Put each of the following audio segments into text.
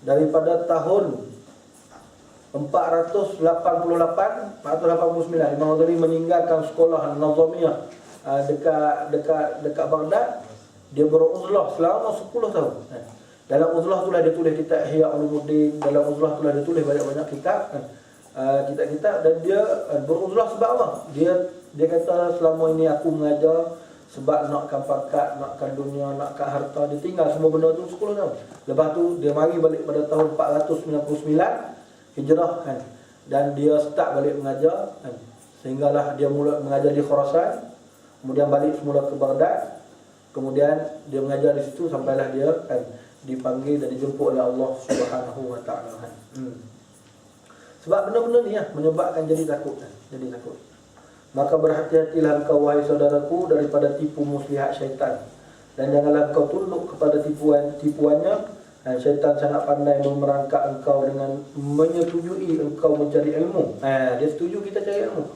daripada tahun 489 Imam Ghazali meninggalkan sekolah Nazamiyah dekat Baghdad. Dia beruzlah selama 10 tahun. Dalam uzlah itulah dia tulis kitab Ihya Ulumuddin, dalam uzlah itulah dia tulis banyak-banyak kitab, kitab-kitab. Dan dia beruzlah sebab apa? Dia kata selama ini aku mengajar sebab nakkan pangkat, nakkan dunia, nakkan harta. Dia tinggal semua benda tu 10 tahun. Lepas tu dia mari balik pada tahun 499 Hijrah kan. Dan dia start balik mengajar kan. Sehinggalah dia mula mengajar di Khurasan, kemudian balik semula ke Baghdad. Kemudian dia mengajar di situ sampailah dia kan dipanggil dan dijemput oleh Allah Subhanahu wa taala kan. Sebab benda-benda ni menyebabkan jadi takut kan. Jadi takut. Maka berhati-hatilah engkau wahai saudaraku daripada tipu muslihat syaitan, dan janganlah engkau tunduk kepada tipuannya. Dan syaitan sangat pandai memerangkap engkau dengan menyetujui engkau mencari ilmu. Dia setuju kita cari ilmu,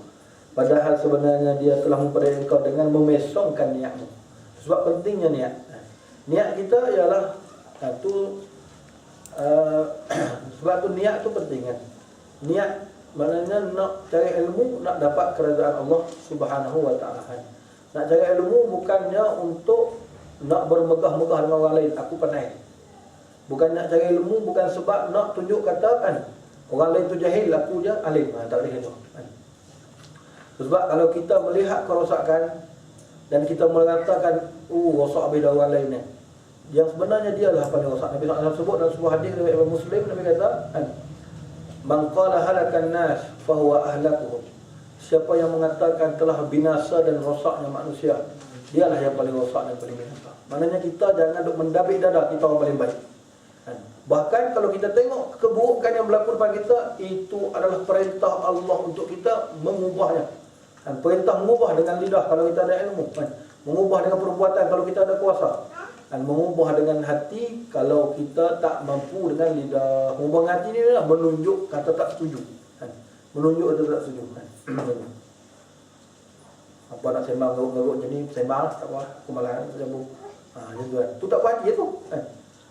padahal sebenarnya dia telah memperdaya engkau dengan memesongkan niatmu. Sebab pentingnya niat. Niat kita ialah sebab tu niat tu penting kan. Niat maknanya nak cari ilmu, nak dapat kerajaan Allah Subhanahu wa taala. Nak cari ilmu bukannya untuk nak bermegah-megah dengan orang lain, aku pandai. Bukan nak cari ilmu bukan sebab nak tunjuk katakan orang lain tu jahil, aku je alim. Tak boleh gitu. Sebab kalau kita melihat kerosakan dan kita mengatakan rosak habis dari orang lain ni, yang sebenarnya dialah paling rosak. Nabi SAW sebut dalam sebuah hadis riwayat Imam Muslim, Nabi kata man qala halakan nas fahuwa ahlakuhum. Siapa yang mengatakan telah binasa dan rosaknya manusia, dialah yang paling rosak dan paling binasa. Maknanya kita jangan duk mendabik dada kita orang paling baik. Bahkan kalau kita tengok keburukan yang berlaku pada kita, itu adalah perintah Allah untuk kita mengubahnya. Perintah mengubah dengan lidah kalau kita ada ilmu, mengubah dengan perbuatan kalau kita ada kuasa, dan mengubah dengan hati kalau kita tak mampu dengan lidah. Mengubah dengan hati ni adalah menunjuk kata tak setuju, menunjuk kata tak setuju. Apa nak sembang garuk-garuk macam ni, sembang tak apa, aku malah sambung. Tu tak puas hati tu.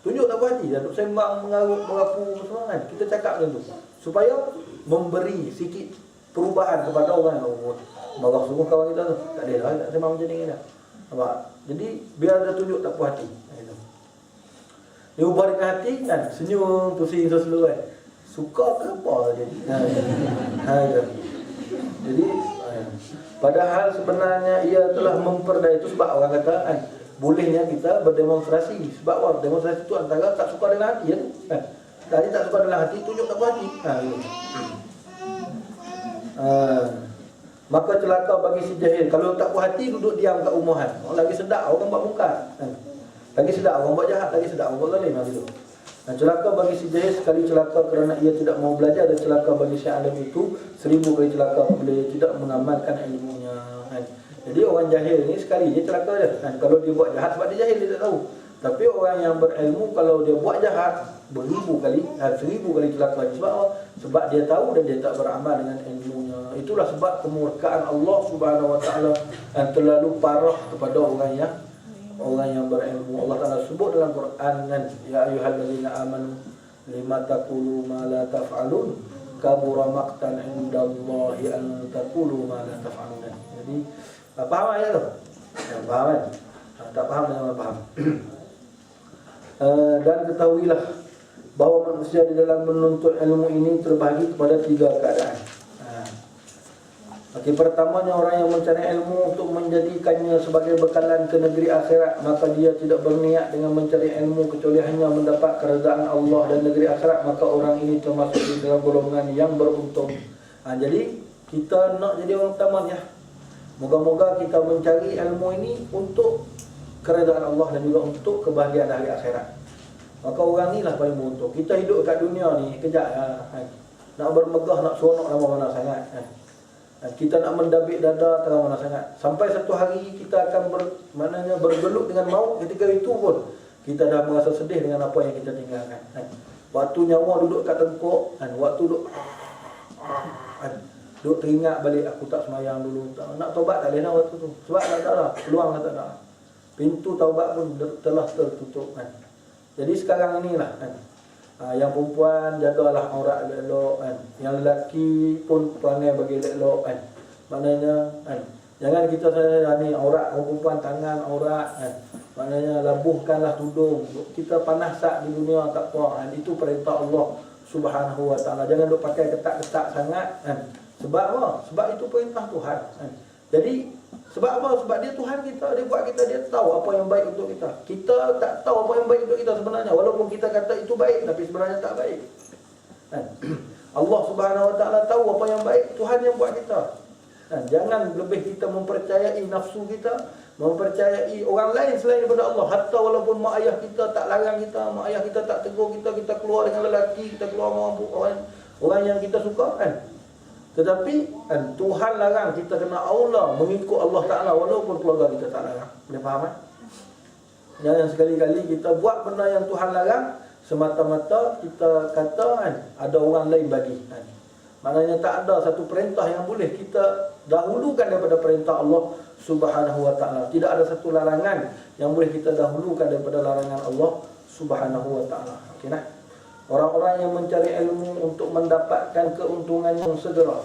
Tunjuk tak puas hati, duk sembang mengarut merapu semua kan. Kita cakap macam tu supaya memberi sikit perubahan kepada orang yang marah semua kawan kita tu. Tak ada lah, tak sembang macam ni dah. Nampak? Jadi biar dia tunjuk tak puas hati. Dia ubah dengan hati kan, senyum, pusing seluruh kan. Suka ke apa jadi. Jadi padahal sebenarnya ia telah memperdaya. Itu sebab orang kata kan, bolehnya kita berdemonstrasi. Sebab apa? Demonstrasi itu antara tak suka dengan hati kan. Tadi tak suka dengan hati, tunjuk tak puas hati. Maka celaka bagi si jahil kalau tak puas hati duduk diam kat rumahan. Lagi sedap orang buat mungkar. Lagi sedap orang buat jahat, lagi sedap orang buat zalim gitu. Celaka bagi si jahil sekali celaka kerana ia tidak mau belajar, dan celaka bagi si alim itu 1000 kali celaka apabila ia tidak mengamalkan ilmunya. Jadi orang jahil ni sekali dia celaka je. Kalau dia buat jahat sebab dia jahil, dia tak tahu. Tapi orang yang berilmu kalau dia buat jahat 1000 kali celaka. Sebab apa? Sebab dia tahu dan dia tak beramal dengan ilmunya. Itulah sebab kemurkaan Allah Subhanahu wa taala yang terlalu parah kepada orang yang berilmu. Allah Taala sebut dalam Quran kan, ya ayyuhallazina amanu lima taqulu ma la taf'alun kabura maqtan indallahi an taqulu ma la taf'alun. Jadi faham ayat tu? Faham kan? Tak faham jangan faham. Dan ketahuilah bahawa manusia di dalam menuntut ilmu ini terbahagi kepada 3 keadaan. Pertamanya orang yang mencari ilmu untuk menjadikannya sebagai bekalan ke negeri akhirat, maka dia tidak berniat dengan mencari ilmu kecuali hanya mendapat kerajaan Allah dan negeri akhirat, maka orang ini termasuk di dalam golongan yang beruntung. Jadi kita nak jadi orang utama ya. Moga-moga kita mencari ilmu ini untuk kerajaan Allah dan juga untuk kebahagiaan hari akhirat. Maka orang ni lah paling beruntung. Kita hidup kat dunia ni kejap nak bermegah, nak seronok lama mana sangat. Kita nak mendabik dada terang mana sangat. Sampai satu hari kita akan bergelut dengan maut. Ketika itu pun kita dah merasa sedih dengan apa yang kita tinggalkan. Waktu nyawa duduk kat tengkuk, waktu duduk teringat balik, aku tak semayang dulu. Nak taubat tak boleh nak waktu tu. Sebab tak ada, peluang tak ada. Pintu taubat pun telah tertutup. Jadi sekarang inilah Yang perempuan jagalah aurat elok kan. Yang lelaki pun perangai bagi elok kan. Maknanya kan, jangan kita ni aurat orang perempuan, tangan aurat kan. Maknanya labuhkanlah tudung. Kita panas sak di dunia tak apa kan. Itu perintah Allah Subhanahu wa taala. Jangan duk pakai ketat-ketat sangat kan. Sebab apa? Sebab itu perintah Tuhan kan. Jadi sebab apa? Sebab dia Tuhan kita, dia buat kita, dia tahu apa yang baik untuk kita. Kita tak tahu apa yang baik untuk kita sebenarnya. Walaupun kita kata itu baik, tapi sebenarnya tak baik kan? Allah Subhanahu wa taala tahu apa yang baik, Tuhan yang buat kita kan? Jangan lebih kita mempercayai nafsu kita, mempercayai orang lain selain daripada Allah. Hatta walaupun mak ayah kita tak larang kita, mak ayah kita tak tegur kita, kita keluar dengan lelaki, kita keluar dengan orang yang kita suka kan. Tetapi kan, Tuhan larang kita kena aula mengikut Allah Ta'ala walaupun keluarga kita tak larang. Boleh faham kan? Jangan sekali-kali kita buat benda yang Tuhan larang semata-mata kita kata kan, ada orang lain bagi kan. Maknanya tak ada satu perintah yang boleh kita dahulukan daripada perintah Allah Subhanahu wa taala. Tidak ada satu larangan yang boleh kita dahulukan daripada larangan Allah Subhanahu wa taala. Okey nah. Orang-orang yang mencari ilmu untuk mendapatkan keuntungan yang segera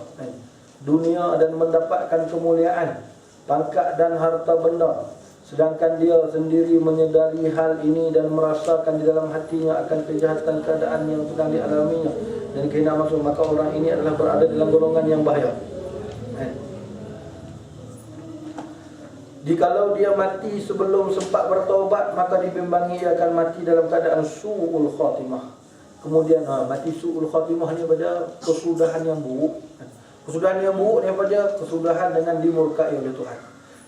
dunia dan mendapatkan kemuliaan, pangkat dan harta benda, sedangkan dia sendiri menyedari hal ini dan merasakan di dalam hatinya akan kejahatan keadaan yang sedang dialaminya dan kena masuk, maka orang ini adalah berada dalam golongan yang bahaya. Jikalau dia mati sebelum sempat bertaubat, maka dibimbangi ia akan mati dalam keadaan su'ul khatimah. Kemudian mati su'ul khatimah ni pada kesudahan yang buruk. Kesudahan yang buruk daripada kesudahan dengan dimurkai oleh Tuhan.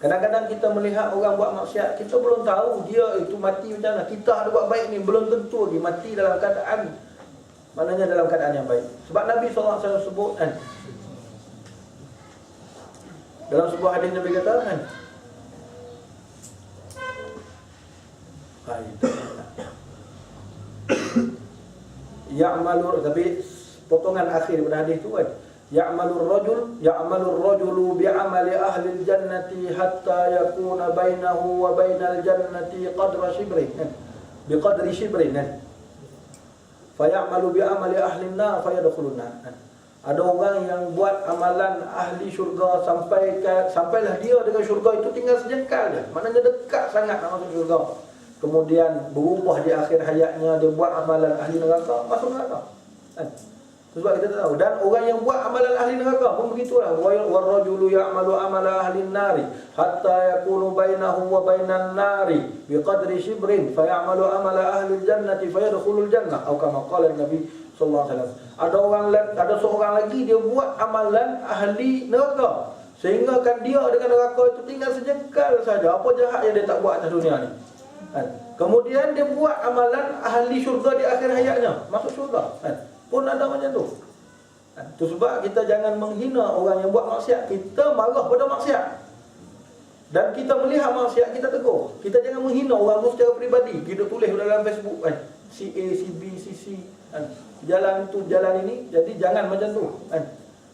Kadang-kadang kita melihat orang buat maksiat, kita belum tahu dia itu mati macam mana. Kita ada buat baik ni, belum tentu dia mati dalam keadaan, maknanya dalam keadaan yang baik. Sebab Nabi SAW sebut kan, dalam sebuah hadis Nabi kata kan, ya'malur, tapi potongan akhir pada hadis tu kan, ya'malur rajulu bi'amali ahli jannati hatta yakuna bainahu wa bainal jannati qadra shibrin, biqadri shibrin, fa ya'malu bi'amali ahli an-nar fa yadkhulun nar. Ada orang yang buat amalan ahli syurga sampailah dia dengan syurga itu tinggal sejengkal je, maknanya dekat sangat nak masuk syurga. Kemudian berubah di akhir hayatnya, dia buat amalan ahli neraka, masuk neraka kan? Sebab kita tahu. Dan orang yang buat amalan ahli neraka pun begitulah. Warrajulu ya'malu amala ahli nari hatta yakunu bainahu wa bainan nari biqadri shibrin fa ya'malu amala ahli jannati fa yadkhulul jannah, atau kama qala Nabi sallallahu alaihi wasallam. Ada seorang lagi dia buat amalan ahli neraka sehingga kan dia dengan neraka itu tinggal sejengkal saja. Apa jahat yang dia tak buat atas dunia ni kan? Kemudian dia buat amalan ahli syurga di akhir hayatnya, masuk syurga kan? Pun ada macam tu kan? Itu sebab kita jangan menghina orang yang buat maksiat. Kita marah pada maksiat dan kita melihat maksiat, kita tegur. Kita jangan menghina orang tu secara peribadi. Kita tulis dalam Facebook kan, si A, si B, si C kan? Jalan tu, jalan ini. Jadi jangan macam tu kan?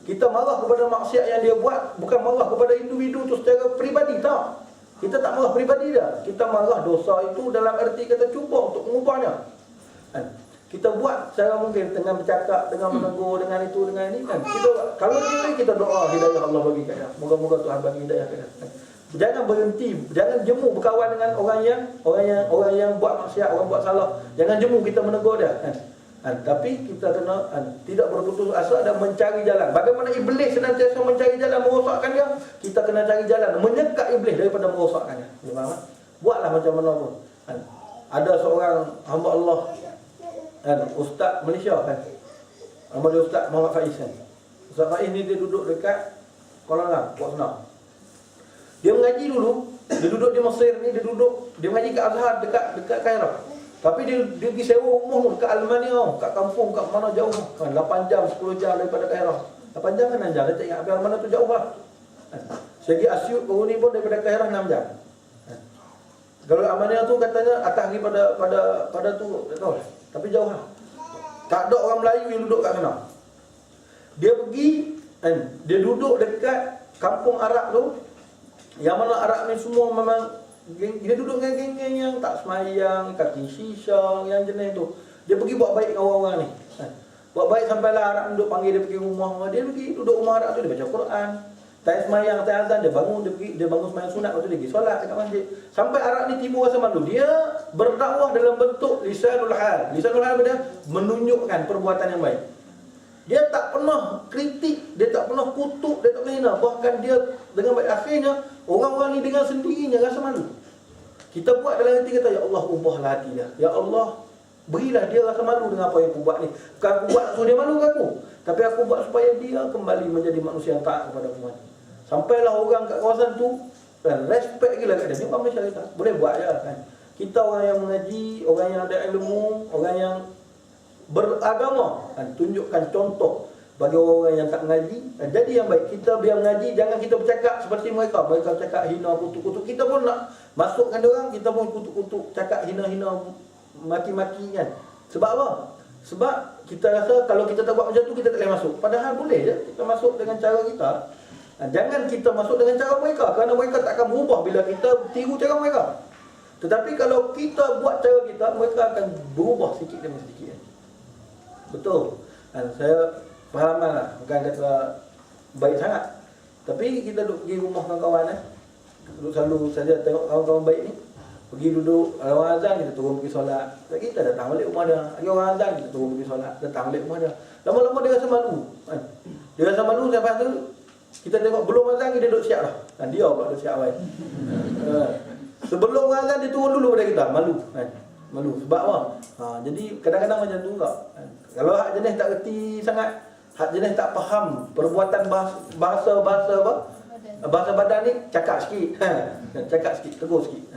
Kita marah kepada maksiat yang dia buat, bukan marah kepada individu tu secara peribadi, tak. Kita tak marah peribadi dia. Kita marah dosa itu dalam erti kita cuba untuk mengubahnya kan? Kita buat secara mungkin dengan bercakap, dengan menegur, dengan itu, dengan ini kan? Kita, kalau kita doa hidayah Allah bagi kat dia, moga-moga Tuhan bagi hidayah kat dia kan? Jangan berhenti, jangan jemu berkawan dengan orang yang buat maksiat, orang buat salah. Jangan jemu kita menegur dia kan? Tapi kita kena tidak berputus asa dan mencari jalan. Bagaimana iblis senantiasa mencari jalan merosakkan dia, kita kena cari jalan menyekat iblis daripada merosakkannya. Faham? Buatlah macam mana pun. Ada seorang hamba Allah ustaz Malaysia kan, nama dia Ustaz Muhammad Faiz kan. Ustaz Faiz ni dia duduk dekat Kuala Lumpur, Port Senang. Dia mengaji dulu, dia duduk di Mesir ni, dia mengaji kat Azhar dekat Kairah. Tapi dia pergi sewa rumah dekat Almania, kat kampung, kat mana jauh kan, 8 jam, 10 jam daripada Kairah. 8 jam kan 6 jam, dia tak ingat Almania tu jauh lah. Segi Asyut baru ni pun daripada Kairah 6 jam. Kalau Almania tu katanya atas lagi pada tu, tak tahu. Tapi jauh lah. Tak ada orang Melayu yang duduk kat sana. Dia pergi dia duduk dekat kampung Arab tu, yang mana Arab ni semua memang dia duduk dengan geng-geng yang tak semayang, kaki shisha, yang jenis tu. Dia pergi buat baik dengan orang-orang ni. Buat baik sampailah Arab duduk panggil dia pergi rumah. Dia pergi duduk rumah Arab tu, dia baca Quran. Time semayang, time azan, dia bangun semayang sunat, lepas tu dia pergi solat dekat masjid. Sampai Arab ni timbul rasa malu. Dia berdakwah dalam bentuk lisanul hal. Lisanul hal dia menunjukkan perbuatan yang baik. Dia tak pernah kritik, dia tak pernah kutuk, dia tak pernah hina. Bahkan dia dengan baik, akhirnya orang-orang ni dengan sendirinya rasa malu. Kita buat dalam hati kata, ya Allah ubahlah hati dia. Ya Allah berilah dia rasa malu dengan apa yang aku buat ni. Bukan aku buat suruh dia malu ke aku, tapi aku buat supaya dia kembali menjadi manusia yang taat kepada Tuhan. Sampailah orang kat kawasan tu dan respect gila kat dia. Ni orang Malaysia kita boleh buat je kan. Kita orang yang mengaji, orang yang ada ilmu, orang yang beragama, kan, tunjukkan contoh bagi orang yang tak mengaji. Jadi yang baik, kita biar mengaji, jangan kita bercakap seperti mereka. Mereka cakap hina, kutuk-kutuk, kita pun nak masukkan dia orang, kita pun kutuk-kutuk, cakap hina-hina, maki-maki kan. Sebab apa? Sebab kita rasa kalau kita tak buat macam tu, kita tak boleh masuk. Padahal boleh je kita masuk dengan cara kita. Jangan kita masuk dengan cara mereka, kerana mereka tak akan berubah bila kita tiru cara mereka. Tetapi kalau kita buat cara kita, mereka akan berubah sikit demi sedikit. Betul. Dan saya faham lah, bukan kata baik sangat. Tapi kita duduk pergi rumah kawan-kawan duduk selalu saja tengok kawan-kawan baik ni. Pergi duduk, orang azan kita turun pergi solat. Kita datang balik rumah dia. Lagi orang azan kita turun pergi solat, datang balik rumah dia. Lama-lama dia rasa malu. Dia rasa malu sampai tu kita tengok belum azan dia duduk siap dah. Dan dia pula duduk siap baik. Sebelum azan dia turun dulu pada kita, malu kan. Malu sebab apa? Jadi kadang-kadang macam tu juga. Kalau hak jenis tak reti sangat, hak jenis tak faham perbuatan bahasa apa? Bahasa badan ni cakap sikit. Cakap sikit, tegur sikit.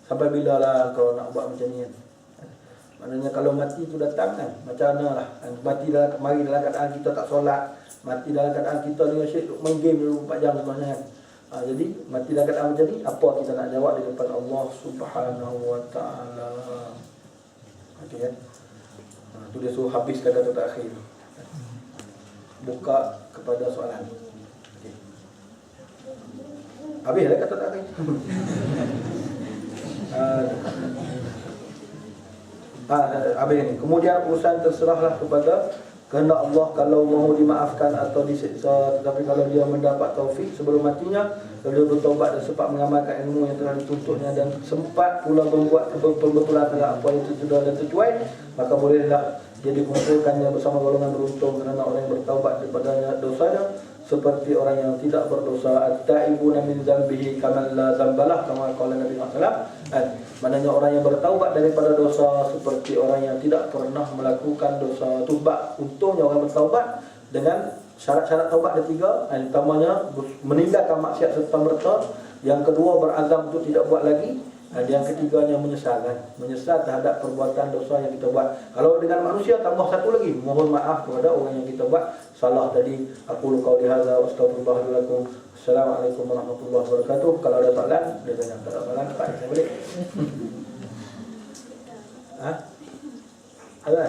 Sampai bila lah kau nak buat macam ni kan? Maknanya kalau mati tu datang kan, macam mana lah? Mati mari dalam keadaan kita tak solat, mati dalam keadaan kita dengan syed main game 24 jam sebenarnya kan. Jadi mati dalam keadaan macam ni, apa kita nak jawab di depan Allah Subhanahu wa taala? Okey kan? Tu dia suruh habis kata akhir. Buka kepada soalan. Okey. Habis dah kata akhir. Habis ni. Kemudian urusan terserahlah kepada kehendak Allah, kalau mahu dimaafkan atau disiksa. Tetapi kalau dia mendapat taufik sebelum matinya, kalau dia bertaubat dan sempat mengamalkan ilmu yang telah dituntutnya, dan sempat pula membuat pembetulan terhadap apa yang sudah dan tercuai, maka bolehlah dia dikumpulkannya bersama golongan beruntung, kerana orang yang bertaubat daripada dosanya seperti orang yang tidak berdosa. At-taibuna min dzambihi kaman la dzambalah, kama qala Nabi sallallahu alaihi wasallam. Maknanya orang yang bertaubat daripada dosa seperti orang yang tidak pernah melakukan dosa. Taubat, untungnya orang bertaubat dengan syarat-syarat taubat ada 3. Yang pertamanya meninggalkan maksiat serta merta, yang kedua berazam untuk tidak buat lagi, dan yang ketiganya menyesal kan? Menyesal terhadap perbuatan dosa yang kita buat. Kalau dengan manusia tambah satu lagi, mohon maaf kepada orang yang kita buat salah tadi. Aku qauli hadza wa astaghfirullah lakum. Assalamualaikum warahmatullahi wabarakatuh. Kalau ada soalan, dia tanya. Tak ada soalan, tak saya balik. Ada?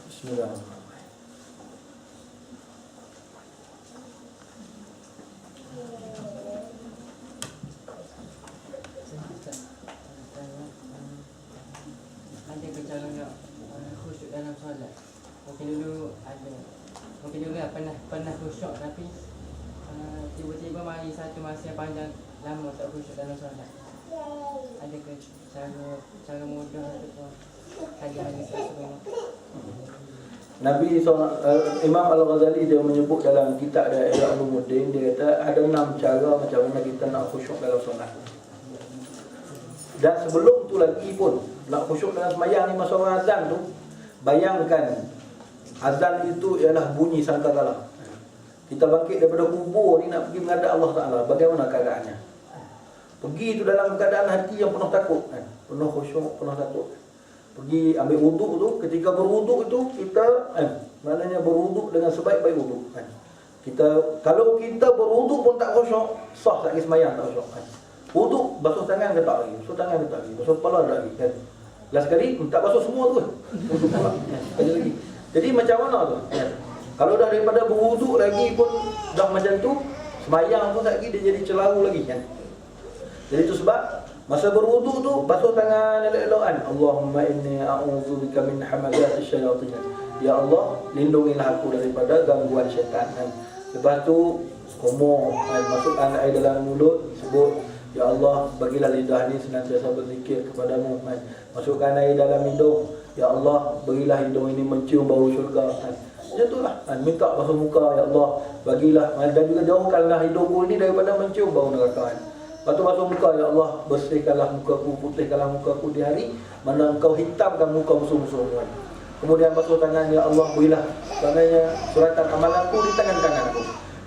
Bismillahirrahmanirrahim. Ada cara khusyuk dalam solat. Mungkin dulu pernah khusyuk, tapi tiba-tiba mari satu masa yang panjang lama tak khusyuk dalam solat. Ada ke cara mudah ataupun hadis sebelum? Nabi Imam Al-Ghazali dia menyebut dalam kitab dia Ihya Ulumuddin, dia kata ada 6 cara macam mana kita nak khusyuk dalam solat. Dan sebelum tu lagi pun nak khusyuk dalam sembahyang ni, masa orang azan tu, bayangkan azan itu ialah bunyi sangkakala. Kita bangkit daripada kubur ni nak pergi menghadap Allah Taala, bagaimana keadaannya? Pergi tu dalam keadaan hati yang penuh takut kan? Penuh khusyuk, penuh takut. Pergi ambil wuduk tu, ketika berwuduk itu kita maknanya berwuduk dengan sebaik-baik wuduk kan? Kalau kita berwuduk pun tak khusyuk, sah lagi sembahyang tak khusyuk kan? Wuduk, basuh tangan ke tak lagi, basuh tangan ke tak lagi, basuh kepala tak lagi kan? Last kali tak basuh semua tu kan? Wuduk pula sekali lagi. Jadi macam mana tu kan? Kalau dah daripada berwuduk lagi pun dah macam tu, sembahyang pun lagi dia jadi celaru lagi kan? Jadi itu sebab Masa berwuduk tu basuh tangan elok-elokan. Allahumma inni a'udzubika min hamazati syayatin. Ya Allah, lindungilah aku daripada gangguan syaitan. Lepas tu ngomong, masukkan air dalam mulut, sebut, ya Allah, bagilah lidah ni senantiasa berzikir kepadamu. Masukkan air dalam hidung, ya Allah, berilah hidung ini mencium bau syurga. Macam itulah. Minta basuh muka, ya Allah, bagilah, dan juga jauhkanlah hidungku ini daripada mencium bau neraka. Lepas tu basuh muka, ya Allah, bersihkanlah mukaku, putihkanlah mukaku di hari mana engkau hitamkan muka musuh-musuhmu. Kemudian basuh tangan, ya Allah, berilah maknanya suratan amalanku di tangan kananku.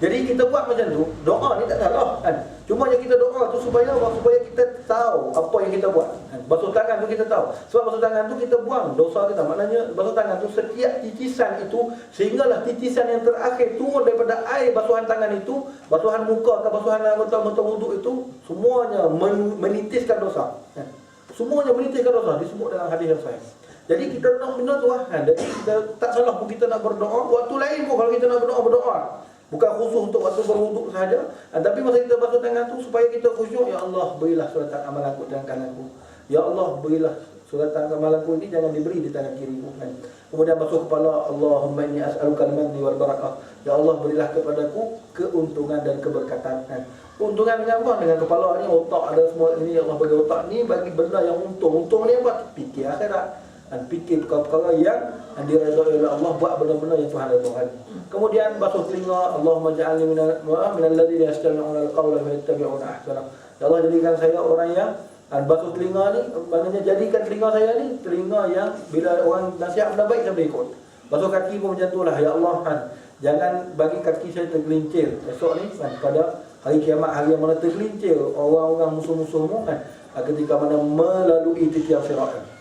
Jadi kita buat macam tu, doa ni tak salah kan. Cuma yang kita doa tu supaya kita tahu apa yang kita buat. Basuh tangan tu kita tahu. Sebab basuh tangan tu kita buang dosa kita. Maknanya basuh tangan tu setiap titisan itu, sehinggalah titisan yang terakhir turun daripada air basuhan tangan itu, basuhan muka atau basuhan anggota wuduk itu, semuanya menitiskan dosa. Semuanya menitiskan dosa, disebut dalam hadis yang sahih. Jadi kita nak benda tu kan. Jadi kita tak salah pun kita nak berdoa. Waktu lain pun kalau kita nak berdoa. Bukan khusus untuk waktu berwuduk sahaja, tapi masa kita basuh tangan tu supaya kita khusyuk. Ya Allah, berilah suratan amalanku di tangan kananku. Ya Allah, berilah suratan amalanku ini jangan diberi di tangan kiriku. Kemudian basuh kepala, Allahumma inni as'aluka al-manni wal barakah. Ya Allah, berilah kepadaku keuntungan dan keberkatan. Keuntungan dengan apa? Dengan kepala ni, otak ada semua ini. Ya Allah, bagi otak ni bagi benda yang untung. Untung ni apa? Fikir akhirat. Dan fikir perkara-perkara yang diredai oleh Allah, buat benda-benda yang Tuhan redai. Kemudian basuh telinga, Allahumma ja'alni minal ladzina yastami'una al-qawla fayattabi'una ahsana. Ya Allah, jadikan saya orang yang basuh telinga ni, maknanya jadikan telinga saya ni telinga yang bila orang nasihat benda baik saya boleh ikut. Basuh kaki pun macam itulah, ya Allah, jangan bagi kaki saya tergelincir esok ni pada hari kiamat, hari yang mana tergelincir orang-orang musuh-musuhmu ketika mana melalui titian sirat.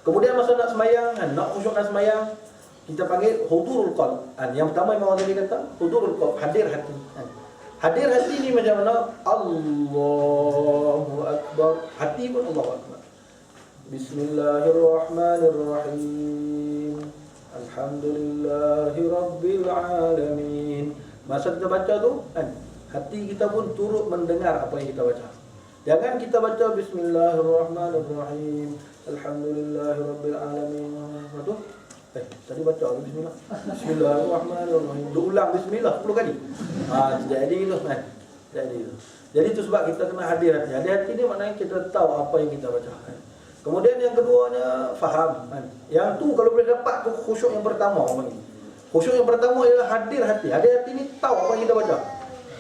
Kemudian masa nak semayang, nak khusyuk nak semayang, kita panggil hudurul qalb. Yang pertama memang orang tadi kata hudurul qalb, hadir hati. Hadir hati ni macam mana? Allahu Akbar. Hati pun Allahu Akbar. Bismillahirrahmanirrahim. Alhamdulillahi Rabbil Alamin. Masa kita baca tu, hati kita pun turut mendengar apa yang kita baca. Jangan kita baca Bismillahirrahmanirrahim, Alhamdulillahirabbil alamin. Betul? Tadi baca bismillah. Bismillahirrahmanirrahim. Ulang bismillah 10 kali. Jadi itu kan. Jadi itu sebab kita kena hadir hati. Hadir hati ni maknanya kita tahu apa yang kita baca. Kemudian yang keduanya faham. Yang tu kalau boleh dapat tu khusyuk yang pertama orang ni. Khusyuk yang pertama ialah hadir hati. Hadir hati ni tahu apa yang kita baca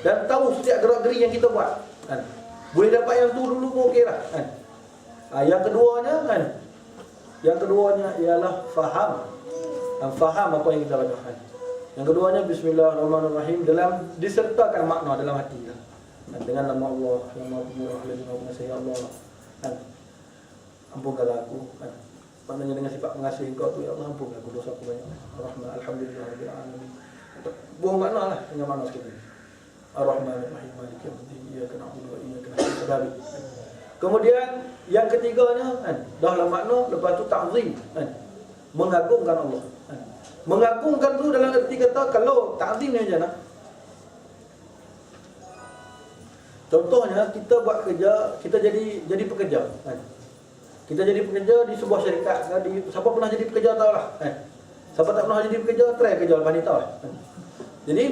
dan tahu setiap gerak-geri yang kita buat. Boleh dapat yang tu dulu pun okeylah. Yang keduanya yang keduanya ialah faham. Faham apa yang kita baca. Yang keduanya bismillahirrahmanirrahim dalam disertakan makna dalam hati kita. Dengan nama Allah yang Maha Pemurah lagi Maha Pengasih, ya Allah. Ampunkanlah aku. Maknanya dengan sifat pengasih Engkau tu, ya Allah, ampunkan aku dosa aku banyak. Ar-Rahman, alhamdulillahirabbil alamin. Buang makna lah dengan makna seperti ini. Ar-Rahmanir-Rahim, Maliki yaumiddin, iyyaka na'budu wa iyyaka nasta'in. Kemudian yang ketiganya dahlah makna, lepas tu ta'zim, mengagungkan Allah. Mengagungkan tu dalam arti kata, kalau ta'zim ni macam mana? Contohnya kita buat kerja, kita jadi pekerja. Kita jadi pekerja di sebuah syarikat. Siapa pernah jadi pekerja tahulah. Siapa tak pernah jadi pekerja, try kerja lepas ni tahu. Jadi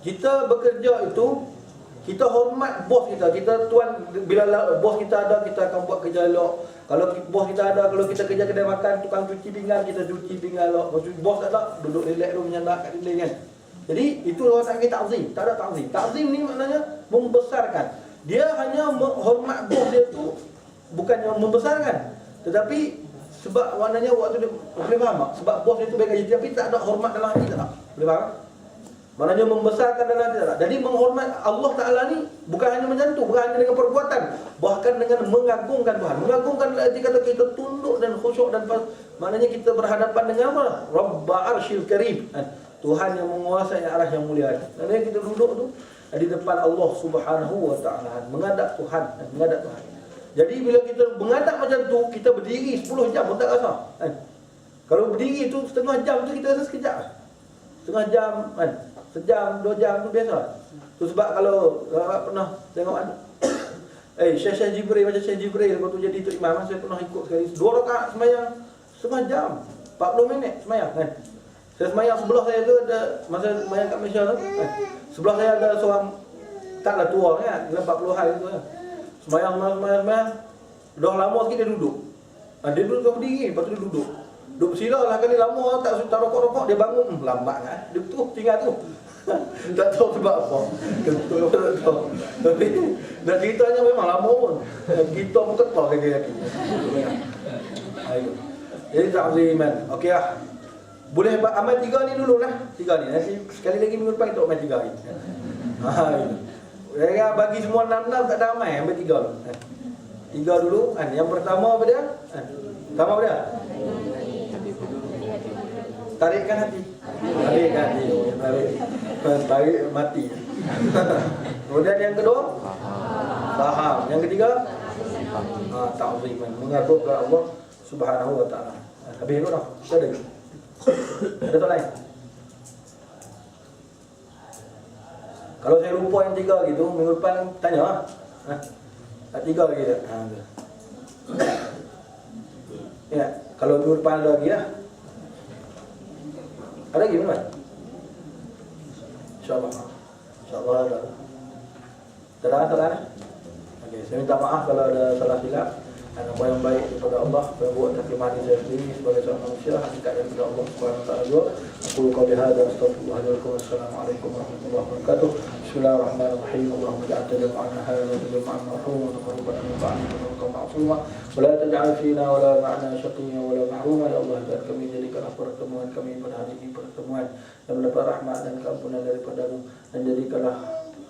kita bekerja itu, kita hormat bos kita. Kita tuan, bila bos kita ada, kita akan buat kerja elok. Kalau bos kita ada, kalau kita kerja kedai makan, tukang cuci pinggan, kita cuci pinggan elok. Bos tak ada, duduk relax dulu menyandak kat dinding kan. Jadi itu orang tak kata ta'zim, tak ada ta'zim. Ta'zim ni maknanya membesarkan. Dia hanya hormat bos dia tu, bukannya membesarkan. Tetapi sebab maknanya waktu dia, boleh faham tak? Sebab bos dia tu baik gaji, tapi tak ada hormat dalam hati tak? Boleh faham? Maknanya membesarkan dalam hati tak? Jadi menghormat Allah Ta'ala ni bukan hanya macam tu, bukan hanya dengan perbuatan, bahkan dengan mengagungkan Tuhan. Mengagungkan dalam arti kata kita tunduk dan khusyuk dan maknanya kita berhadapan dengan apa? Rabb Arsyil Karim. Tuhan yang menguasai arah yang mulia. Maknanya kita duduk tu di depan Allah Subhanahu wa Ta'ala, menghadap Tuhan, menghadap Tuhan. Jadi bila kita menghadap macam tu, kita berdiri 10 jam pun tak rasa. Kalau berdiri tu setengah jam tu kita rasa sekejap. Setengah jam, sejam, 2 jam tu biasa. Tu sebab kalau pernah tengok Syekh Jibril macam Syekh Jibril waktu jadi tu imam, saya pernah ikut sekali 2 rakaat sembahyang setengah jam, 40 minit sembahyang kan. Saya sembahyang sebelah saya tu ada, masa sembahyang kat Malaysia tu kan, sebelah saya ada seorang taklah tua kan, dalam 40-an tu kan. Sembahyang dah lama sikit dia duduk. Dia duduk berdiri, lepas tu dia duduk. Duduk bersila lah kali lama tak rokok-rokok dia bangun, lambat kan. Dia tu tinggal tu. Tak tahu sebab apa. Betul tak tahu. Tapi nak ceritanya memang lama pun. Kita pun ketok kaki-kaki. Ayo. Jadi ta'ziman. Okey lah. Boleh amal 3 ni dululah. 3 ni. Nanti sekali lagi minggu depan kita amal 3 lagi. Saya bagi semua 6 tak ada amal, ambil 3 dulu. 3 dulu. Yang pertama apa dia? Pertama apa dia? Tarikkan hati. Tarikkan hati. Tarik mati. Kemudian yang kedua, faham. Yang ketiga, ta'ziman, mengagungkan kepada Allah Subhanahu wa taala. Habis itu dah. Ada. Ada tak lain? Kalau saya lupa yang 3 gitu, minggu depan tanya ah. 3 lagi dah. Ya, kalau minggu depan ada lagi lah. Ada lagi mana? InsyaAllah. InsyaAllah ada. Terang. Okey, saya minta maaf kalau ada salah silap. Dan apa yang baik daripada Allah, apa yang buat terkemah di saya sendiri sebagai seorang manusia, hakikat daripada Allah Subhanahu wa taala. Aku qauli hadza astaghfirullahaladzim. Wassalamualaikum warahmatullahi wabarakatuh. Bismillahirrahmanirrahim. Allahumma ja'al jama'ana hadza jama'an marhuma wa taqabbal min ba'dina ma'suma wa la taj'al fina wa la ma'na syaqiyyan wa la mahruma. Ya Allah, jadikan kami jadikanlah pertemuan kami pada hari ini pertemuan yang mendapat rahmat dan keampunan daripada-Mu, dan jadikanlah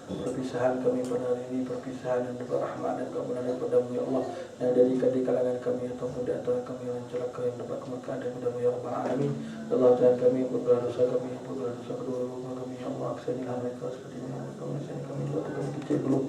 perpisahan kami pada hari ini perpisahan yang dapat rahmat dan keampunan daripada-Mu ya Allah, yang jadikan di kalangan kami ataupun di antara kami yang celaka yang dapat kemurkaan daripada-Mu ya Rabbal Alamin. Ya Allah, jangan kami ampunilah dosa kami, ampunilah dosa kedua rumah kami ya Allah, aksanilah mereka seperti mana kami waktu kami kecil dulu.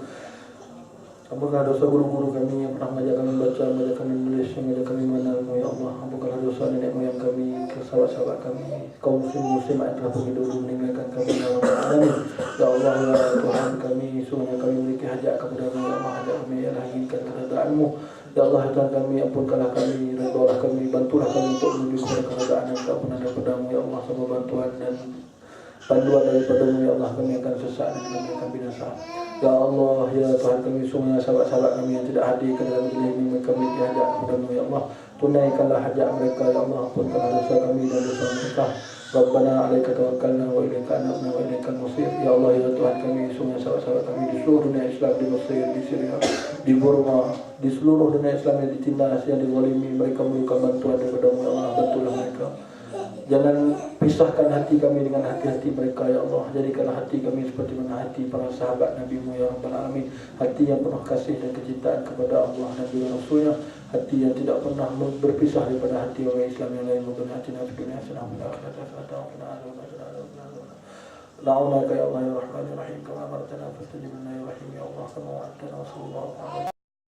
Ampunkanlah dosa guru-guru kami yang pernah mengajar kami baca, mengajar kami menulis, mengajar kami mengenal-Mu ya Allah. Ampunkanlah dosa nenek moyang kami, sahabat-sahabat kami, kaum muslim yang telah pergi dulu meninggalkan kami ya Rabbal Alamin. Ya Allah, ya Tuhan kami, sungguhnya kami memiliki hajat kepada-Mu ya Allah. Hajat kami ialah inginkan keredaan-Mu ya Allah. Tuhan kami, ampunkanlah kami, redhalah kami, bantulah kami untuk menuju kepada keredaan dan keampunan daripada-Mu ya Allah. Semua bantuan dan panduan daripada-Mu ya Allah, kami akan sesat dan kami akan binasa. Ya Allah, ya Tuhan kami, sungguhnya sahabat-sahabat kami yang tidak hadir ke dalam majlis ini, mereka memiliki hajat kepada-Mu ya Allah. Tunaikanlah hajat mereka ya Allah, ampunkanlah dosa kami dan dosa mereka. Rabbana 'alaika tawakkalna wa ilaika anabna wa ilaikal masir. Ya Allah, ya Tuhan kami, sungguhnya sahabat-sahabat kami di seluruh dunia Islam, di Mesir, di Syria, di Burma, di seluruh dunia Islam yang ditindas, yang dizalimi, mereka memerlukan bantuan daripada-Mu ya Allah. Bantulah mereka. Jangan pisahkan hati kami dengan hati-hati mereka ya Allah. Jadikanlah hati kami seperti mana hati para sahabat Nabi-Mu ya Rabbal Alamin. Hati yang penuh kasih dan kecintaan kepada Allah dan juga Rasulnya. Hati yang tidak pernah berpisah daripada hati orang Islam yang lain. Rabbana atina fid dunya hasanah wa fil akhirati hasanah wa qina adzabannar. La'unaka ya Allah ya Rahman ya Rahim, kama amartana fastajib lana ya Rahim ya Allah, kama wa'adtana wa sallallahu alaihi